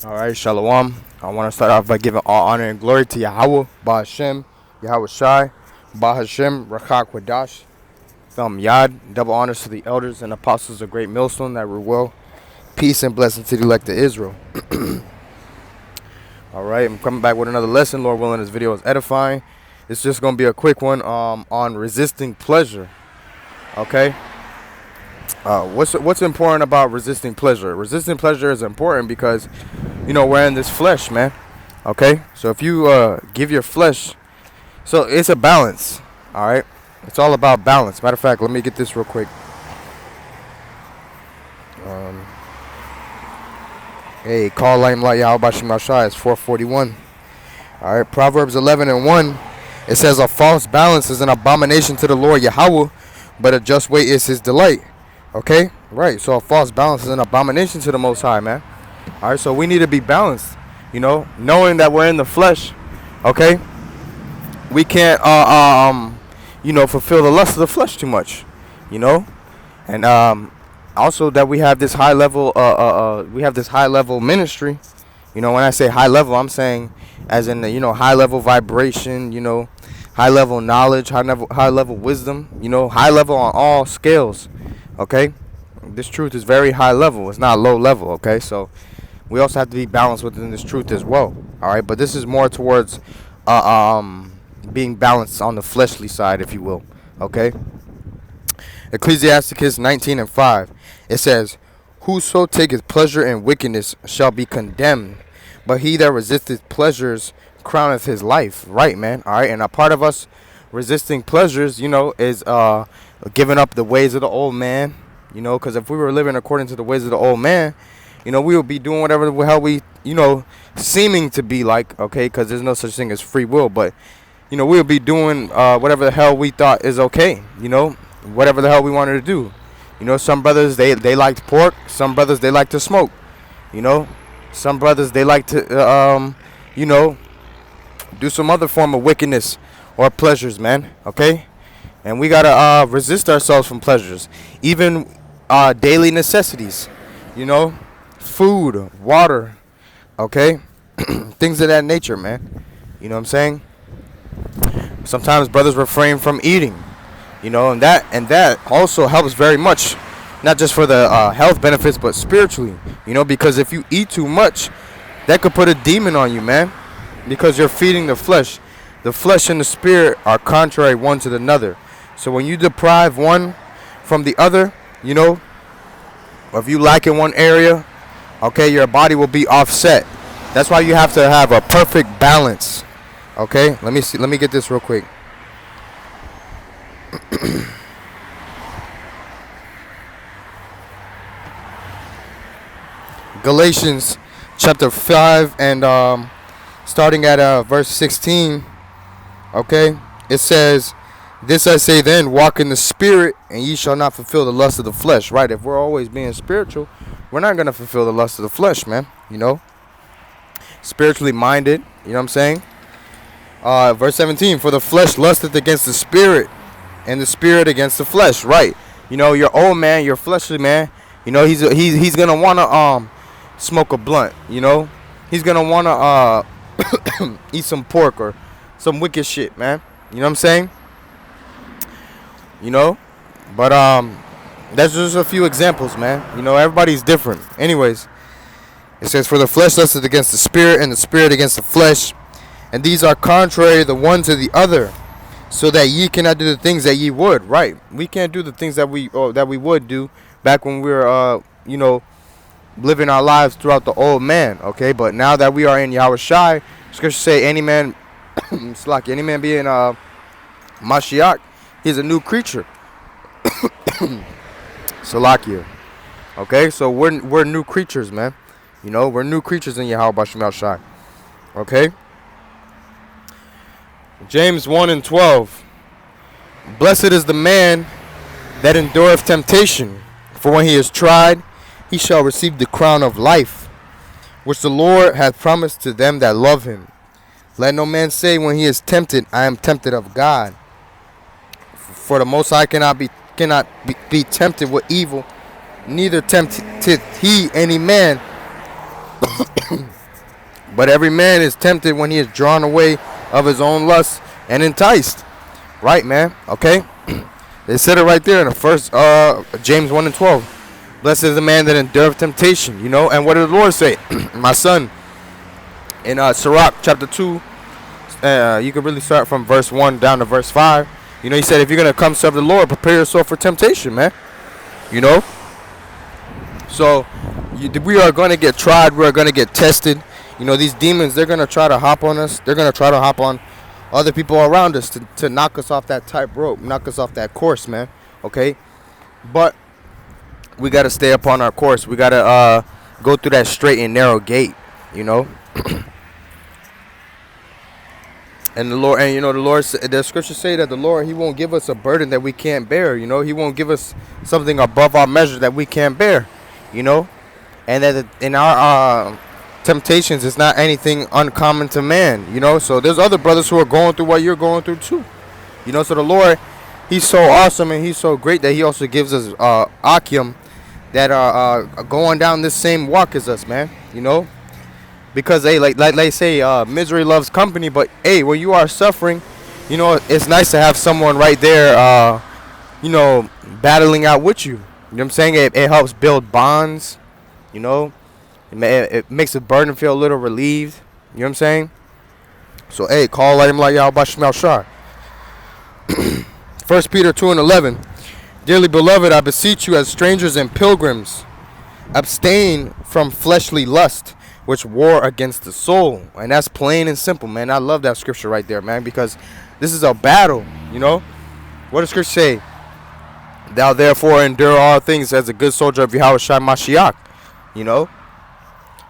All right, Shalom. I want to start off by giving all honor and glory to Yahweh, Bahashem, Yahweh Shai, Bahashem, Rakak Wadash, Thumb Yad. Double honors to the elders and apostles of Great Millstone that were well. Peace and blessing to the elect of Israel. All right, I'm coming back with another lesson. Lord willing, this video is edifying. It's just going to be a quick one on resisting pleasure. Okay. What's important about resisting pleasure? Resisting pleasure is important because, we're in this flesh, man. Okay, so if you give your flesh, so it's a balance. All right, it's all about balance. Matter of fact, let me get this real quick. Hey, call Limelight Yahweh Shema Shai is 441. All right, Proverbs 11:1. It says, "A false balance is an abomination to the Lord Yahweh, but a just weight is His delight." Okay, right. So a false balance is an abomination to the Most High, man. All right, so we need to be balanced. Knowing that we're in the flesh. Okay, we can't fulfill the lust of the flesh too much. And also that we have this high level ministry. When I say high level, I'm saying as in the, high level vibration, high level knowledge, high level wisdom, high level on all scales. Okay, this truth is very high level. It's not low level. Okay, so we also have to be balanced within this truth as well. All right, but this is more towards being balanced on the fleshly side, if you will. Okay. Ecclesiasticus 19:5. It says, "Whoso taketh pleasure in wickedness shall be condemned, but he that resisteth pleasures crowneth his life." Right, man. All right, and a part of us resisting pleasures, is giving up the ways of the old man. Because if we were living according to the ways of the old man, we would be doing whatever the hell we, seeming to be like, okay, because there's no such thing as free will, but, we would be doing whatever the hell we thought is okay, whatever the hell we wanted to do. Some brothers, they liked pork. Some brothers, they like to smoke. Some brothers, they like to, do some other form of wickedness or pleasures, man, okay? And we got to resist ourselves from pleasures. Even daily necessities, food, water, okay? Things of that nature, man. You know what I'm saying? Sometimes brothers refrain from eating, and that also helps very much, not just for the health benefits, but spiritually, because if you eat too much, that could put a demon on you, man, because you're feeding the flesh. The flesh and the spirit are contrary one to another. So when you deprive one from the other, if you lack in one area, okay, your body will be offset. That's why you have to have a perfect balance. Okay, let me get this real quick. Galatians chapter 5 and starting at verse 16. Okay, it says, "This I say then, walk in the spirit, and ye shall not fulfill the lust of the flesh." Right? If we're always being spiritual, we're not gonna fulfill the lust of the flesh, man. Spiritually minded. You know what I'm saying? Verse 17: "For the flesh lusteth against the spirit, and the spirit against the flesh." Right? Your old man, your fleshly man. He's gonna wanna smoke a blunt. He's gonna wanna eat some pork or some wicked shit, man. You know what I'm saying? But that's just a few examples, man. Everybody's different. Anyways, it says, "For the flesh lusteth against the spirit, and the spirit against the flesh, and these are contrary the one to the other, so that ye cannot do the things that ye would." Right? We can't do the things that we would do back when we were living our lives throughout the old man. Okay, but now that we are in Yahweh Shai, Scripture say, any man, any man being Mashiach, he's a new creature. Salakia. Okay, so we're new creatures, man. We're new creatures in Yahweh Bashim Shai. Okay. James 1:12. "Blessed is the man that endureth temptation, for when he is tried, he shall receive the crown of life, which the Lord hath promised to them that love him. Let no man say when he is tempted, I am tempted of God. For the Most High cannot be tempted with evil, neither tempteth he any man. But every man is tempted when he is drawn away of his own lust and enticed. Right, man? Okay? They said it right there in the first James 1 and 12. Blessed is the man that endureth temptation, you know. And what did the Lord say? My son, in Sirach chapter 2, you can really start from verse 1 down to verse 5. You know, he said, if you're going to come serve the Lord, prepare yourself for temptation, man. You know? So, we are going to get tried. We are going to get tested. You know, these demons, they're going to try to hop on us. They're going to try to hop on other people around us to knock us off that tightrope, knock us off that course, man. Okay? But we got to stay upon our course. We got to go through that straight and narrow gate, you know. And the Lord, and you know, the scriptures say that the Lord, he won't give us a burden that we can't bear, you know. He won't give us something above our measure that we can't bear, you know. And that in our temptations, it's not anything uncommon to man, you know. So there's other brothers who are going through what you're going through too, you know. So the Lord, he's so awesome and he's so great that he also gives us Akim that are going down this same walk as us, man, you know. Because hey, like they say, misery loves company. But hey, when you are suffering, you know, it's nice to have someone right there, you know, battling out with you. You know what I'm saying? It helps build bonds, you know. It makes the burden feel a little relieved. You know what I'm saying? So hey, call like him like y'all Bashmal Shah. 1 Peter 2 and 11. Dearly beloved, I beseech you as strangers and pilgrims, abstain from fleshly lust, which war against the soul. And that's plain and simple, man. I love that scripture right there, man, because this is a battle, you know. What does scripture say? Thou therefore endure all things as a good soldier of Yahushua Mashiach. You know,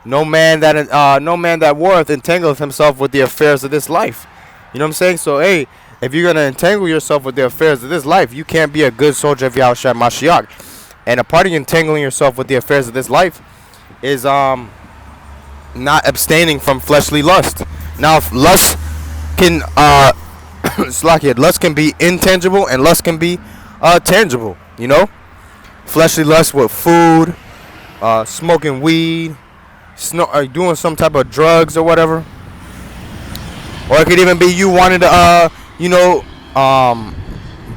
no man that warreth entangleth himself with the affairs of this life. You know what I'm saying? So hey, if you're gonna entangle yourself with the affairs of this life, you can't be a good soldier of Yahushua Mashiach. And a part of entangling yourself with the affairs of this life is not abstaining from fleshly lust. Now, if lust can lust can be intangible and lust can be tangible, you know. Fleshly lust with food, smoking weed, doing some type of drugs or whatever. Or it could even be you wanting to you know,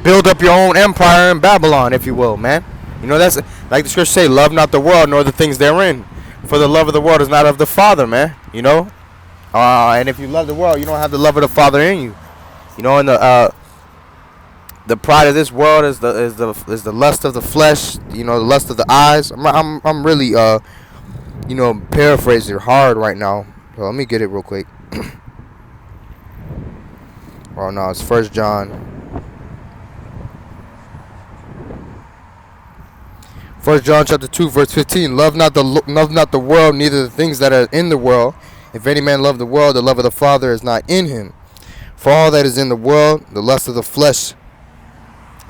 build up your own empire in Babylon, if you will, man. You know, that's like the scriptures say, love not the world nor the things therein. For the love of the world is not of the Father, man. You know? And if you love the world, you don't have the love of the Father in you. You know, and the pride of this world is the lust of the flesh, you know, the lust of the eyes. I'm really you know, paraphrasing hard right now. So let me get it real quick. Oh no, it's 1 John. 1 John chapter 2 verse 15. Love not the world, neither the things that are in the world. If any man love the world, the love of the Father is not in him. For all that is in the world, the lust of the flesh,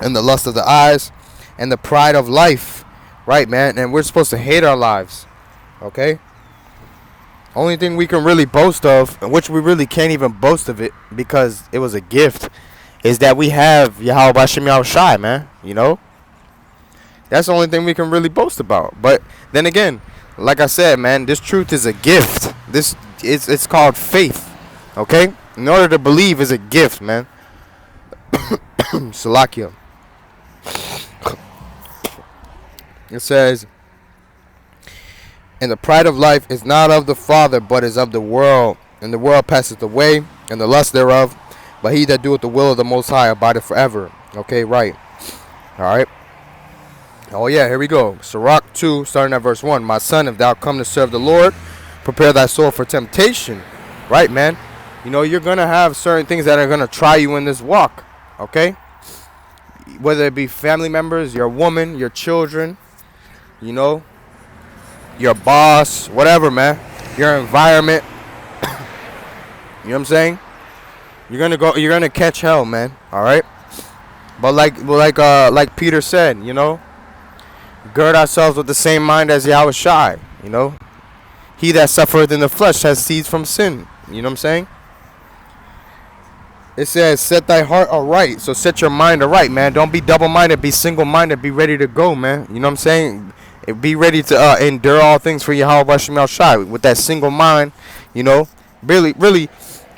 and the lust of the eyes, and the pride of life. Right, man? And we're supposed to hate our lives. Okay? Only thing we can really boast of, which we really can't even boast of it because it was a gift, is that we have Yahweh Bashem Yahushai, man. You know? That's the only thing we can really boast about. But then again, like I said, man, this truth is a gift. It's called faith. Okay? In order to believe is a gift, man. Salakia. It says, and the pride of life is not of the Father, but is of the world. And the world passeth away, and the lust thereof. But he that doeth the will of the Most High abideth forever. Okay, right. Alright. Oh yeah, here we go. Sirach 2, starting at verse 1. My son, if thou come to serve the Lord, prepare thy soul for temptation. Right, man? You know, you're going to have certain things that are going to try you in this walk. Okay? Whether it be family members, your woman, your children, you know, your boss, whatever, man. Your environment. You know what I'm saying? You're gonna catch hell, man. Alright? But like Peter said, you know, gird ourselves with the same mind as Yahweh Shai, you know. He that suffereth in the flesh has ceased from sin. You know what I'm saying? It says, set thy heart aright. So set your mind aright, man. Don't be double-minded. Be single-minded. Be ready to go, man. You know what I'm saying? Be ready to endure all things for Yahweh Bashem Shai. With that single mind, you know. Really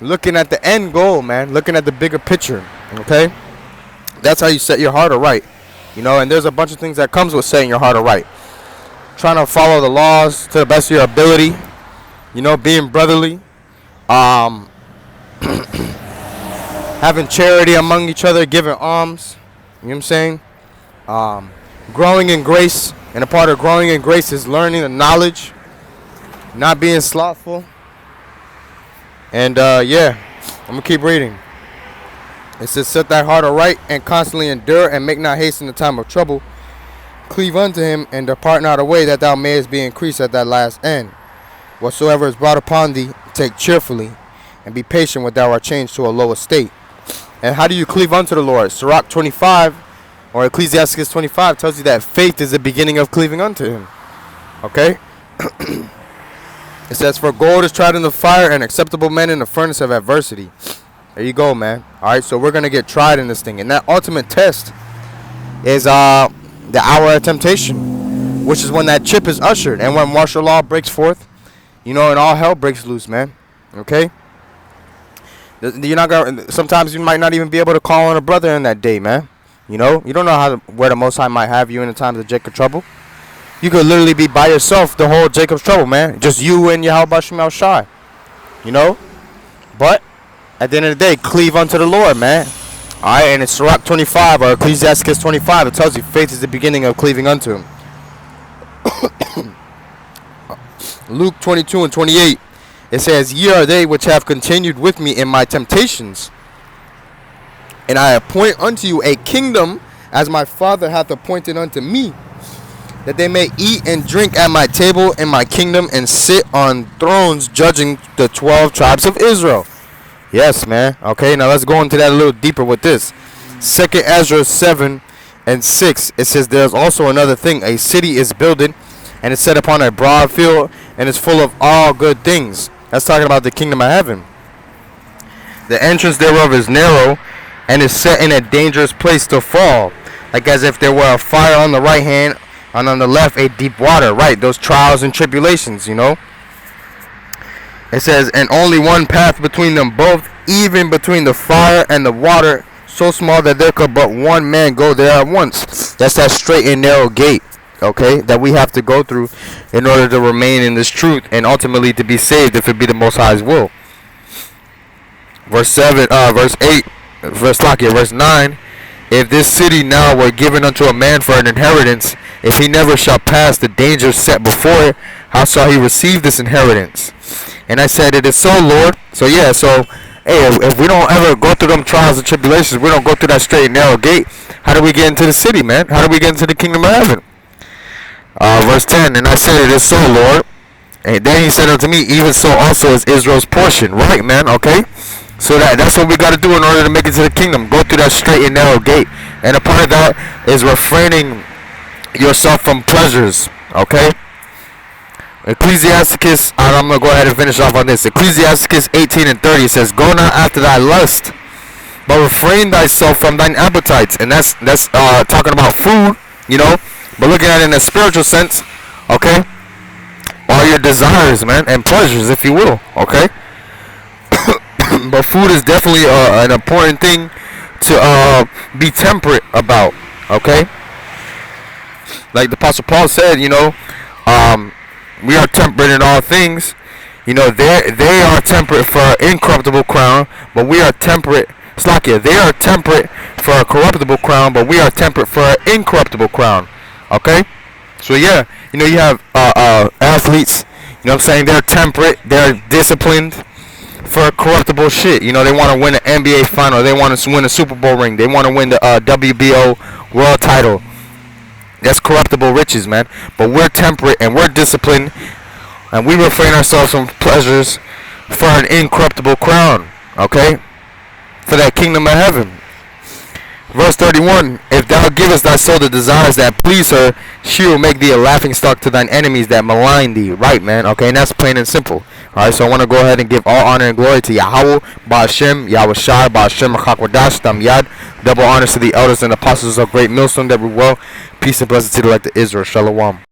looking at the end goal, man. Looking at the bigger picture. Okay, that's how you set your heart aright. And there's a bunch of things that comes with setting your heart aright. Trying to follow the laws to the best of your ability. Being brotherly. Having charity among each other, giving alms. You know what I'm saying? Growing in grace. And a part of growing in grace is learning the knowledge. Not being slothful. And I'm going to keep reading. It says, set thy heart aright and constantly endure and make not haste in the time of trouble. Cleave unto him and depart not away that thou mayest be increased at that last end. Whatsoever is brought upon thee, take cheerfully and be patient when thou art changed to a low estate. And how do you cleave unto the Lord? Sirach 25 or Ecclesiastes 25 tells you that faith is the beginning of cleaving unto him. Okay? It says, for gold is tried in the fire and acceptable men in the furnace of adversity. There you go, man. Alright, so we're going to get tried in this thing. And that ultimate test is the hour of temptation, which is when that chip is ushered and when martial law breaks forth, and all hell breaks loose, man. Okay? You're not gonna, sometimes you might not even be able to call on a brother in that day, man. You don't know where the Most High might have you in the times of Jacob's trouble. You could literally be by yourself the whole Jacob's trouble, man. Just you and Yahweh Shem Shai. But at the end of the day, cleave unto the Lord, man. Alright, and it's Sirach 25 or Ecclesiastes 25. It tells you faith is the beginning of cleaving unto him. Luke 22 and 28. It says, ye are they which have continued with me in my temptations. And I appoint unto you a kingdom as my Father hath appointed unto me, that they may eat and drink at my table in my kingdom and sit on thrones judging the 12 tribes of Israel. Yes, man. Okay, now let's go into that a little deeper with this. 2 Ezra 7 and 6. It says, there's also another thing. A city is builded and is set upon a broad field and is full of all good things. That's talking about the kingdom of heaven. The entrance thereof is narrow and is set in a dangerous place to fall, like as if there were a fire on the right hand and on the left a deep water. Right, those trials and tribulations, It says, and only one path between them both, even between the fire and the water, so small that there could but one man go there at once. That's that straight and narrow gate, okay, that we have to go through in order to remain in this truth and ultimately to be saved if it be the Most High's will. Verse 8, verse 9. If this city now were given unto a man for an inheritance, if he never shall pass the dangers set before it, how shall he receive this inheritance? And I said, it is so, Lord. So hey, if we don't ever go through them trials and tribulations, we don't go through that straight and narrow gate, how do we get into the city, man? How do we get into the kingdom of heaven? Verse 10, and I said, it is so, Lord. And then he said unto me, even so also is Israel's portion. Right, man, okay? So that's what we got to do in order to make it to the kingdom. Go through that straight and narrow gate. And a part of that is refraining yourself from pleasures, okay? Ecclesiastes, I'm going to go ahead and finish off on this. Ecclesiastes 18 and 30 says, go not after thy lust, but refrain thyself from thine appetites. And that's talking about food, but looking at it in a spiritual sense, okay? All your desires, man, and pleasures, if you will, okay? But food is definitely an important thing to be temperate about, okay? Like the Apostle Paul said, we are temperate in all things. They are temperate for an incorruptible crown, but we are temperate. Slakia, they are temperate for a corruptible crown, but we are temperate for an incorruptible crown, okay? So yeah, you have athletes, what I'm saying? They're temperate, they're disciplined for corruptible shit. They want to win an NBA final. They want to win a Super Bowl ring. They want to win the WBO world title. That's corruptible riches, man. But we're temperate and we're disciplined, and we refrain ourselves from pleasures for an incorruptible crown, okay? For that kingdom of heaven. Verse 31, if thou givest thy soul the desires that please her, she will make thee a laughingstock to thine enemies that malign thee. Right, man, okay? And that's plain and simple. Alright, so I want to go ahead and give all honor and glory to Yahweh, Ba'ashem, Yahweh Shai, Ba'ashem, Chakwadash, Tam Yad. Double honors to the elders and apostles of Great Millstone that we well. Peace and blessings to the elect of Israel. Shalom.